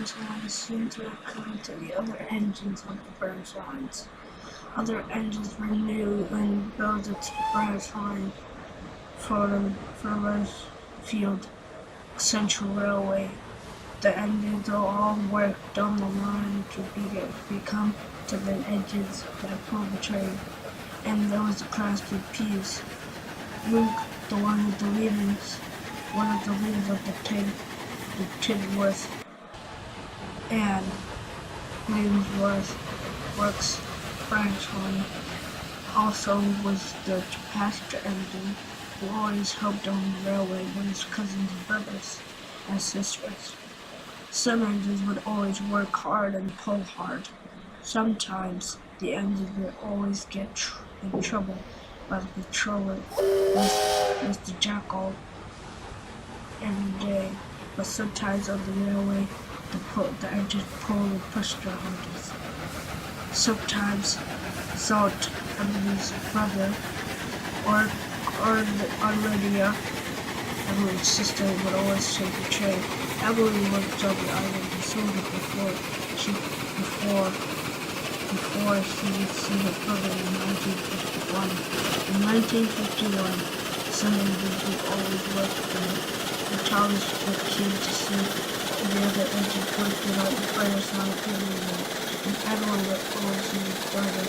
Branchlines seem to appeal to the other engines of the Branchlines. Other engines renew and build its branch line for Lesfield Central Railway. The engines will all work down the line to become to the edges that pull the train, and there was a class of P's. Luke, the one of the leaders of the Timworth and Gleeson's works Branchline also was the passenger engine who always helped on the railway with his cousins and brothers and sisters. Some engines would always work hard and pull hard. Sometimes the engines would always get in trouble by the patroller, Mr. Jackal, every day. But sometimes on the railway, the engines pull and push their hardest. Sometimes Salt, Emily's brother, or Lydia, Emily's sister, would always take the train. Emily worked on the island of Soda before she would see her brother in 1951. In 1951, some engines would always work there. The Thomas were keen to see the other engines work without the Branchline anymore, and everyone would always see his brother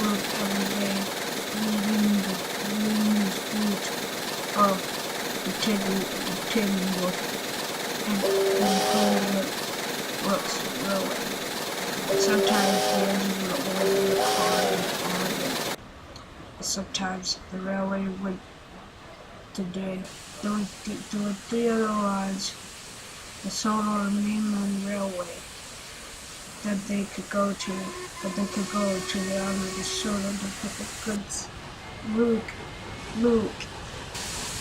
work every day, leaving the fleet of the Timworth and Holsbury railway. Sometimes the engine would always work hard and harder. Sometimes the railway went today. There were three other lines, the Solar Mainland Railway, that they could go to, but they could go to the island of Soda to pick up goods. Luke,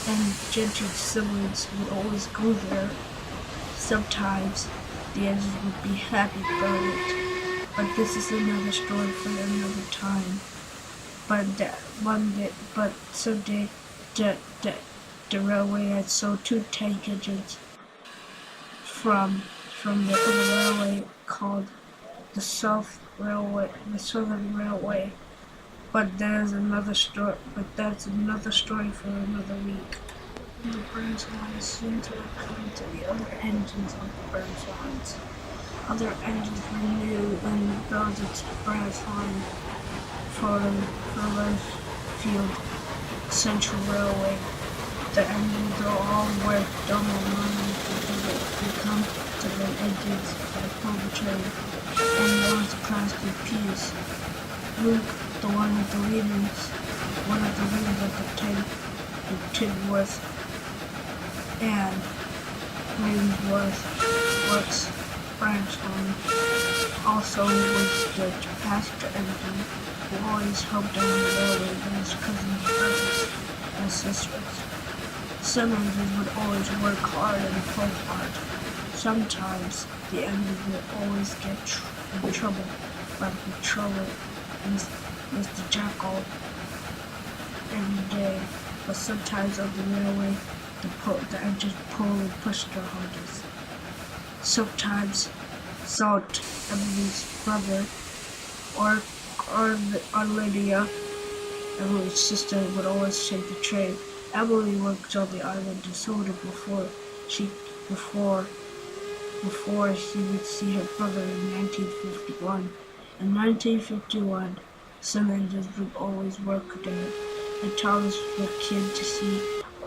and Gentry's siblings would always go there. Sometimes the engines would be happy about it, but this is another story for another time. But someday, the railway had sold 2 tank engines from the other railway called the Southern Railway. But that's another story for another week. The Branchlines seem to appeal to the other engines of the Branchlines. Other engines renew and build its branch line for Lesfield Central Railway. The engines will all work down the line to become to the edges that pull the train, and there was a class of P's. Luke, the one of the leaders of the Timworth and Gleeson's works Branchline also was the passenger engine who always helped on the railway with his cousins and brothers and sisters. Some engines would always work hard and pull hard. Sometimes the engines would always get in trouble by the patroller, Mr. Jackal, every day. But sometimes on the railway, the engines pull and push their hardest. Sometimes Salt, Emily's brother, or Lydia, Emily's sister, would always take the train. Emily worked on the island of Soda before she would see her brother in 1951. In 1951, some engines would always work there, and Thomas was keen to see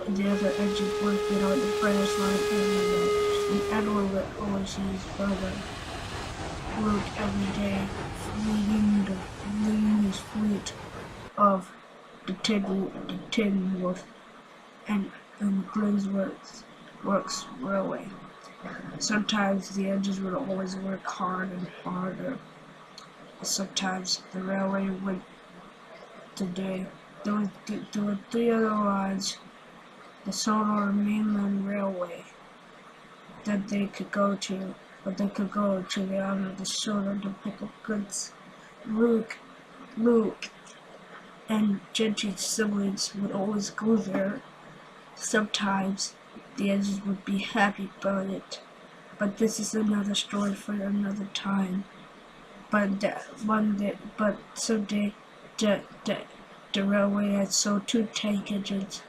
the other engines work without the Branchline anymore, and Edward would always see his brother work every day, leading his fleet of the Timworth and Gleeson's works railway. Sometimes the engines would always work hard and harder. Sometimes the railway went today. There were 3 other lines, the Solar Mainland Railway, that they could go to, but they could go to the island of Soda to pick up goods. Luke, and Gentry's siblings would always go there. Sometimes the engines would be happy about it, But this is another story for another time. But someday, the railway had sold two tank engines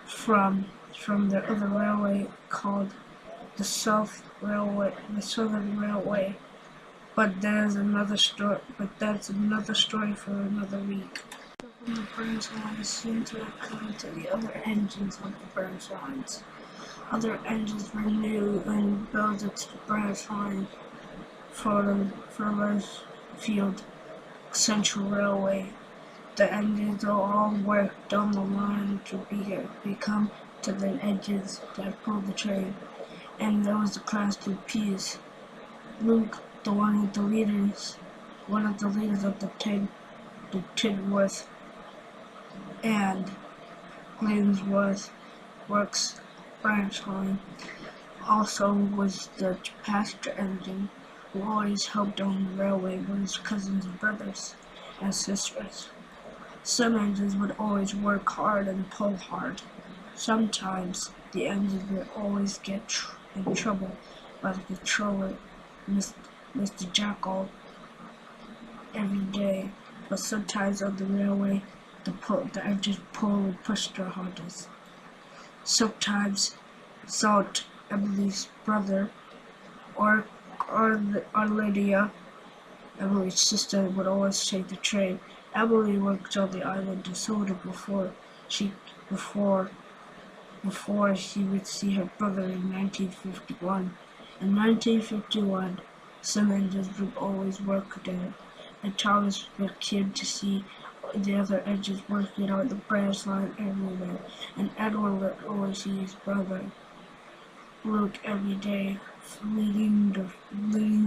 from the other railway called the Southern Railway. But that's another story for another week. From the Branchlines seem to have come to the other engines of the Branchlines. Other engines were new and built at the Branchline for Lesfield Central Railway. The engines all worked down the line to become to the engines that pulled the train, and there was the Class 2 Ps. Luke, one of the leaders of the Timworth and Gleeson's works Branchline, also was the passenger engine who always helped on the railway with his cousins and brothers and sisters. Some engines would always work hard and pull hard. Sometimes the engines would always get in trouble by the controller, Mr. Jackal, every day. But sometimes on the railway, the engines pull and push their hardest. Sometimes Salt, Emily's brother, or Lydia, Emily's sister, would always take the train. Emily worked on the island of Soda before she would see her brother in 1951. In 1951, some engines would always work there, and Thomas would came to see the other engines working on the branch line everywhere, and Edward would always see his brother Luke every day, leading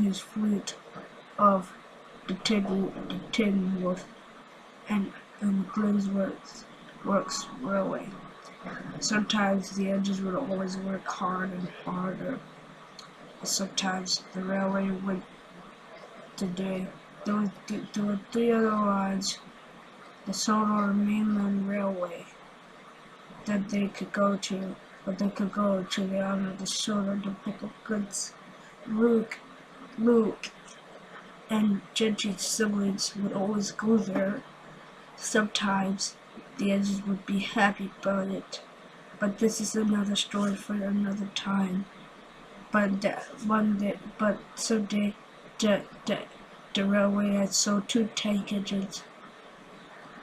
his fleet of the Timworth and Gleeson's works railway. Sometimes the engines would always work hard and harder. Sometimes the railway went today. There were three other lines, the Solar Mainland Railway, that they could go to, but they could go to the island of the Solar to pick up goods. Luke, and Gentry's siblings would always go there. Sometimes the engines would be happy about it, but this is another story for another time. But someday, the railway had sold two tank engines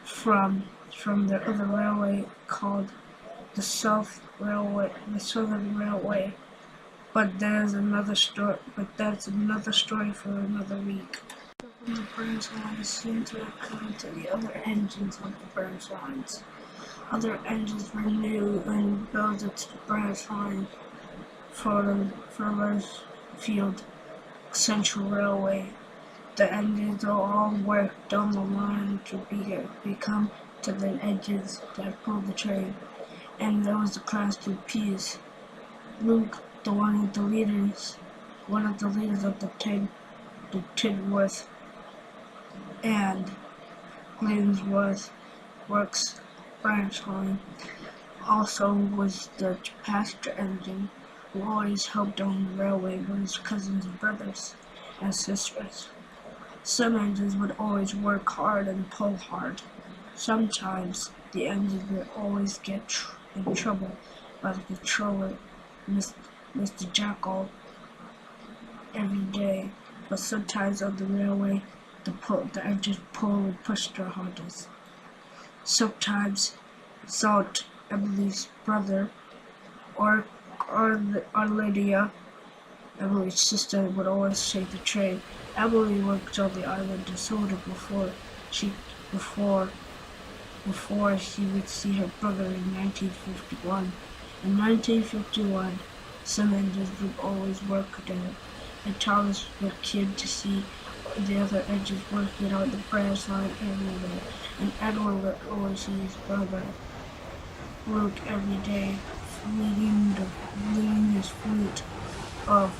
from the other railway called the Southern Railway. But that's another story for another week. From the Branchlines seem to have come to the other engines of the Branchlines. Other engines were new and built at the Branchline for Lesfield Central Railway. The engines all worked down the line to become to the engines that pulled the train, and there was the Class 2 Ps. Luke, one of the leaders of the Timworth and Gleeson's works Branchline, also was the passenger engine who always helped on the railway with his cousins and brothers and sisters. Some engines would always work hard and pull hard. Sometimes the engines would always get in trouble by the controller, Mr. Jackal, every day. But sometimes on the railway, the engines pull and push their hardest. Sometimes Salt, Emily's brother, or Lydia, Emily's sister, would always take the train. Emily worked on the island of Soda before she would see her brother in 1951. In 1951, some engines would always work there, and Thomas would came to see the other engines working on the branch line everywhere, and Edward would always see his brother Luke every day, leading his fleet of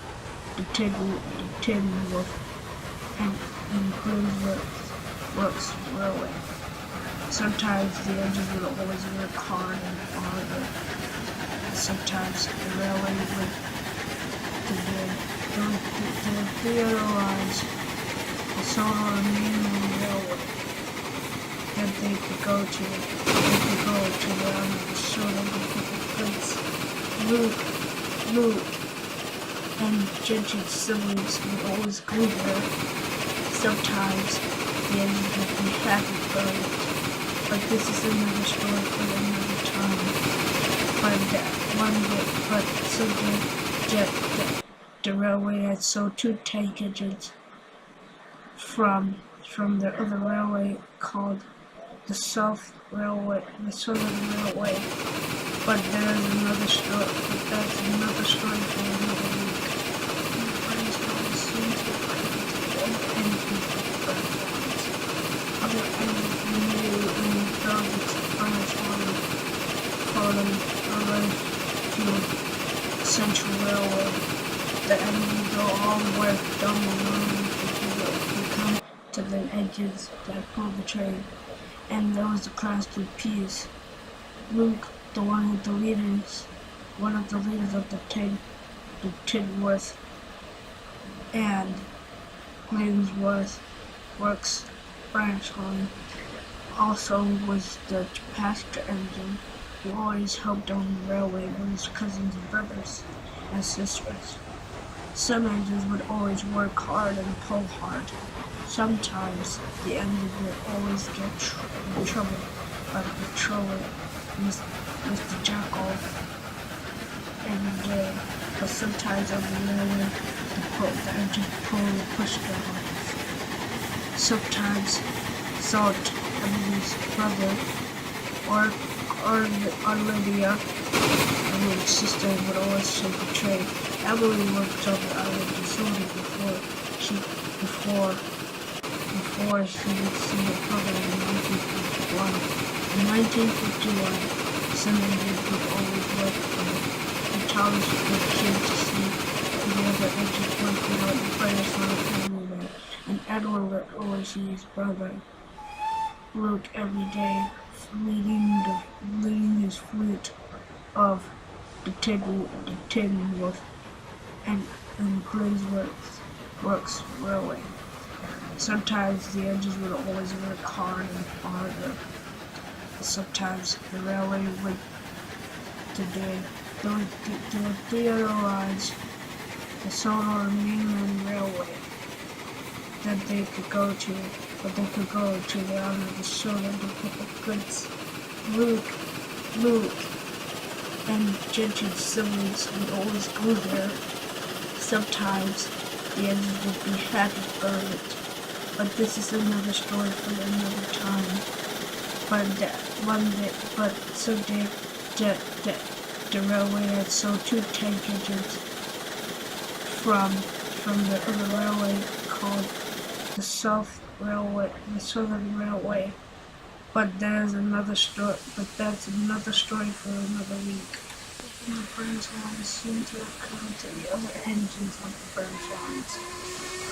the Timworth and Gleeson's works railway. Sometimes the engines would always work hard and harder. Sometimes the railway went theorize the solar mainland railway that they could go to. They could go to the island of solar goods. Luke, and Gentry's siblings would always go there. Sometimes the engines would be happy for it, but this is another story for another time. But someday, the railway had sold 2 tank engines from the other railway called the Southern Railway. But there's another story. But that's another story for another week. Branchline seem to have engines with Branchlines. Other engines were new and Belgium's Branchline for the Lesfield Central Railway. The engines go all the way down the line to come to the engines that pull the train. And there was the Class 2 Ps. Luke, one of the leaders of the Timworth and Gleeson's works Branchline, also was the passenger engine who always helped on the railway with his cousins and brothers and sisters. Some engines would always work hard and pull hard. Sometimes the engine would always get in trouble by the patroller, Mr. Jackal, every day. But sometimes on the railway, the engine pushed down. Sometimes Salt, Emily's brother, or Lydia, Emily's sister, would always take the train. Emily worked on the island of Soda before she would see her brother in 1951. In 1951, some engines would always work for the Thomas was kid to see the other engines work without the brightest on the family, and Edward would always see his brother Luke every day, leading his fleet of the Timworth and Works Railway. Sometimes the engines would always work hard and harder. Sometimes the railway would today. There were 3 other lines, the solar mainland railway that they could go to, but they could go to the island of solar to pick up goods. Luke, and Gentry's siblings would always go there. Sometimes the engines would be happy for it, but this is another story for another time. But someday, the railway had sold 2 tank engines from the other railway called the Southern Railway. But that's another story for another week. The Branchlines seem to have come to the other engines of the Branchlines.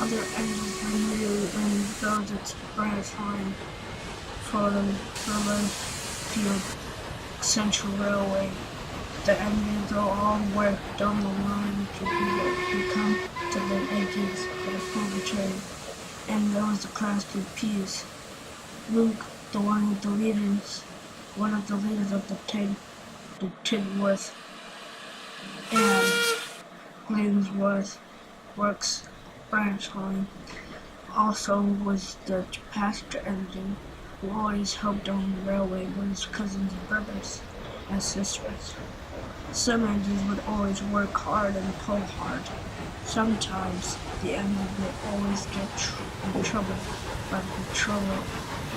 Other engines were new and Belgium's Branchline for the Lesfield Central Railway. The engines go all the way down the line to come to the engines that pull the train. And there was the Class 2 Ps. Luke, one of the leaders of the Timworth and Gleeson's works Branchline, also was the passenger engine who always helped on the railway with his cousins and brothers and sisters. Some engines would always work hard and pull hard. Sometimes the engine would always get in trouble by the patroller,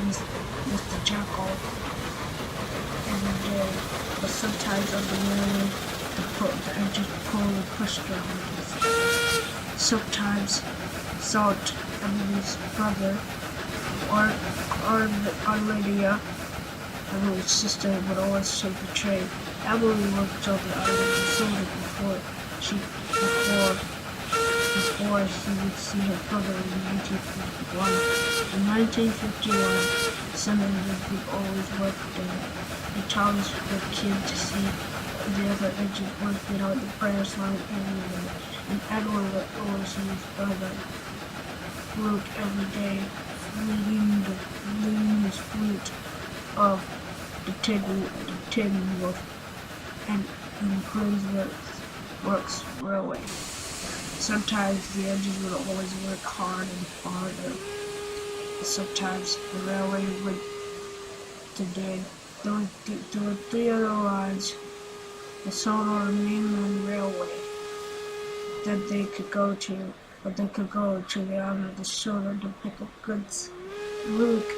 Mr. Jackal, every day. But sometimes on the railway, the engine pushed down. Sometimes Salt, Emily's brother, or Lydia, Emily's sister, would always take the train. Emily worked on the island of Soda before she would see her brother in 1951. In 1951, some engines would always work there. The Thomas was kid to see the other engine working on the Branchline area, and Edward would always see his brother Luke every day, leading his fleet of the Timworth and Gleeson's Works Railway. Sometimes the engines would always work hard and harder. Sometimes the railway would today. There were three other lines, the Solar Mainland Railway, that they could go to, but they could go to the island of the Solar to pick up goods. Luke,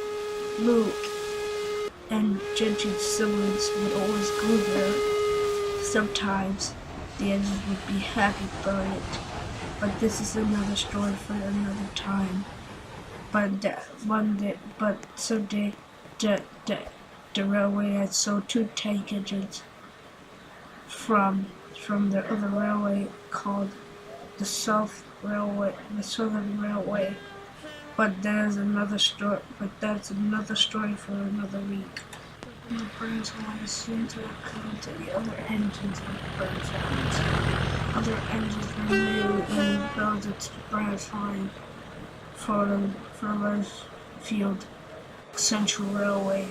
and Gentry's siblings would always go there. Sometimes the engines would be happy for it, but this is another story for another time. But someday, the railway had sold two tank engines from the other railway called the Southern Railway. But that's another story for another week. The Branchlines seem to have come to the other engines of the Branchlines. Other engines were new and built to the Branchline for Lesfield Central Railway.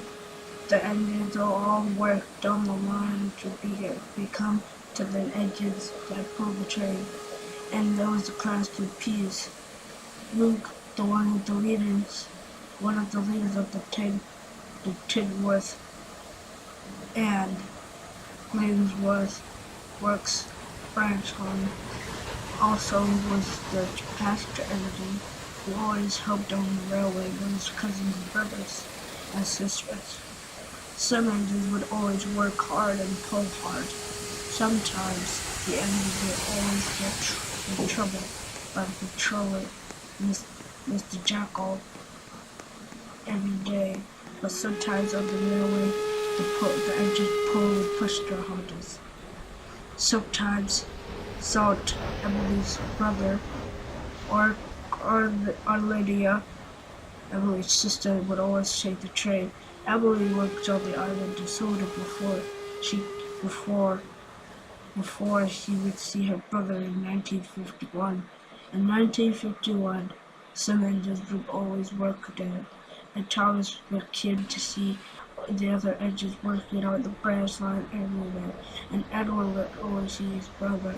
The engines all worked on the line to become to the engines that pull the train, and there was the Class 2 Ps. Luke, one of the leaders of the Timworth and Gleeson's Works Branchline, also was the passenger engine who always helped on the railway with his cousins, brothers, and sisters. Some engines would always work hard and pull hard. Sometimes the engines would always get in trouble by the patroller, Mr. Jackal, every day. But sometimes on the railway, the engines pull and push their hardest. Sometimes Salt, Emily's brother, or Lydia, Emily's sister, would always take the train. Emily worked on the island of Soda before she would see her brother in 1951. In 1951, some engines would always work there, and Thomas was keen to see the other engines working on the Branchline everywhere, and Edward would always see his brother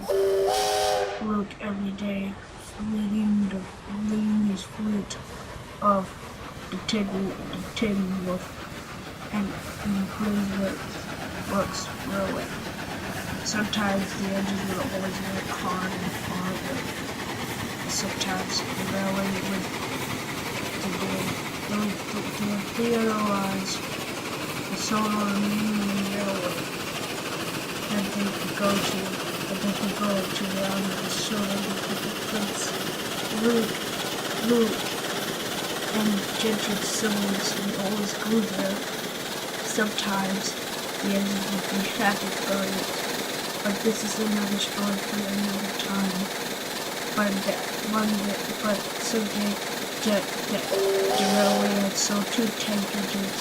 Luke every day, leading his fleet of the Timworth and Gleeson's Works Railway. Sometimes the engines would always work hard and harder. Sometimes the railway would today. There were three other lines, the Solar Mainland Railway, that they could go to the island of the Solar to pick up goods. Luke, and Gentry's siblings would always go there. Sometimes the engines would be happy for it, but this is another story for another time. But someday the railway had sold two tank engines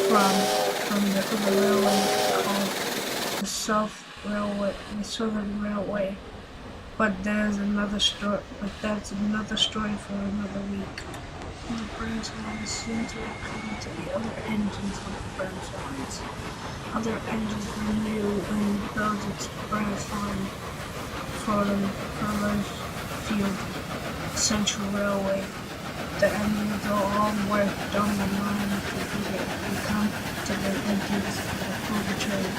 from the other railway called the Southern Railway. But that's another story for another week. The Branchlines seem to have come to the other engines of the Branchlines. Other engines were new and built to the Branchline for Lesfield Central Railway. The engines all worked on the line to become to the engines that pull the train,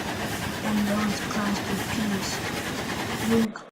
and those Class 2 Ps. Luke,